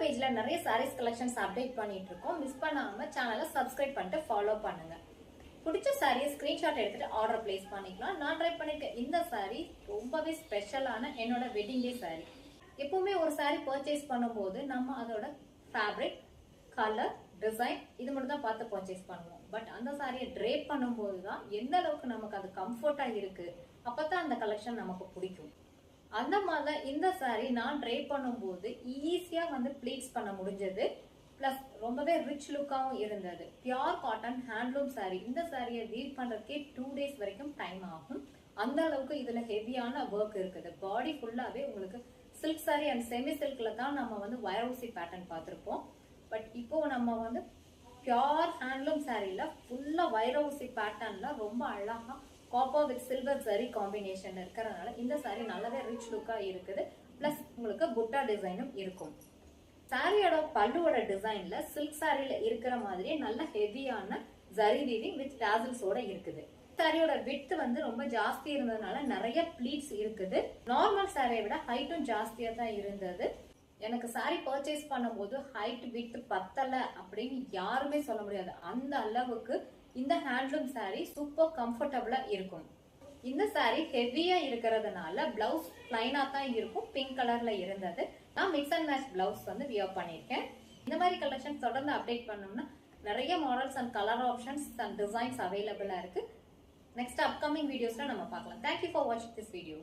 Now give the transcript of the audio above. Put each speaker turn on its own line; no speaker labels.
பேஜ்ல நிறைய sarees collections update பண்ணிட்டு இருக்கோம். மிஸ் பண்ணாம சேனலை சப்ஸ்கிரைப் பண்ணிட்டு ஃபாலோ பண்ணுங்க. பிடிச்ச சாரியை ஸ்கிரீன்ஷாட் எடுத்துட்டு ஆர்டர் பிளேஸ் பண்ணிக்கலாம். நான் ட்ரை பண்ணிருக்க இந்த சாரி ரொம்பவே ஸ்பெஷலான என்னோட வெட்டிங் டே சாரி. எப்பவுமே ஒரு சாரி பர்ச்சேஸ் பண்ணும்போது நம்ம அதோட ஃபேப்ரிக், கலர், டிசைன் இது மட்டும் தான் பார்த்து பர்ச்சேஸ் பண்ணுவோம். பட் அந்த சாரியை ட்ரேப் பண்ணும்போது தான் எந்த அளவுக்கு நமக்கு அது கம்ஃபர்ட்டா இருக்கு, அப்பதான் அந்த கலெக்ஷன் நமக்கு பிடிக்கும். அந்த மாதிரி இந்த சாரி நான் ட்ரேப் பண்ணும்போது ஈஸியா ப்ளீட்ஸ் பண்ண முடிஞ்சது. பிளஸ் ரொம்பவே ரிச் லுக்காவும் இருந்தது. Pure cotton handloom sorry. இந்த சாரியை வீவ் பண்றதுக்கே 2 days வரைக்கும் டைம் ஆகும். அந்த அளவுக்கு இதுல ஹெவியான ஒர்க் இருக்குது. பாடி ஃபுல்லாவே உங்களுக்கு சில்க் சாரி அண்ட் செமி சில்க்ல தான் நம்ம வயரோசி பேட்டர்ன் பார்த்திருப்போம். பட் இப்போ நம்ம பியூர் ஹேண்ட்லூம் சாரியில ஃபுல்லா வைரோசி பேட்டர்ன்ல ரொம்ப அழகா copper with silver zari combination இருக்கிறதுனால இந்த சாரி நல்லாவே ரிச் லுக்கா இருக்குது. பிளஸ் உங்களுக்கு புட்டா டிசைனும் இருக்கும். சாரியோட பல்லுவோட டிசைன்ல சில்க் சாரியில இருக்கிற மாதிரியே நல்ல ஹெவியான ஜரி வீவிங் வித் டாசல்ஸோட இருக்குது. சாரியோட விட்த் ரொம்ப ஜாஸ்தி இருந்ததுனால நிறைய ப்ளீட்ஸ் இருக்குது. நார்மல் சாரியை விட ஹைட்டும் ஜாஸ்தியா தான் இருந்தது. எனக்கு சாரி பர்ச்சேஸ் பண்ணும்போது ஹைட் விட்த் பத்தல அப்படின்னு யாருமே சொல்ல முடியாது. அந்த அளவுக்கு இந்த ஹேண்ட்லூம் சாரி சூப்பர் கம்ஃபர்டபுளா இருக்கும். இந்த சாரி ஹெவியா இருக்கிறதுனால பிளவுஸ் பிளைனா தான் இருக்கும். பிங்க் கலர்ல இருந்தது. நான் mix and match blouse wear பண்ணிருக்கேன். இந்த மாதிரி கலெக்ஷன் தொடர்ந்து அப்டேட் பண்ணோம்னா நிறைய models and colour options and designs அவைலபிளா இருக்கு. நெக்ஸ்ட் அப்கமிங் வீடியோஸ்ல நம்ம பார்க்கலாம். தேங்க்யூ ஃபார் வாட்சிங் திஸ் வீடியோ.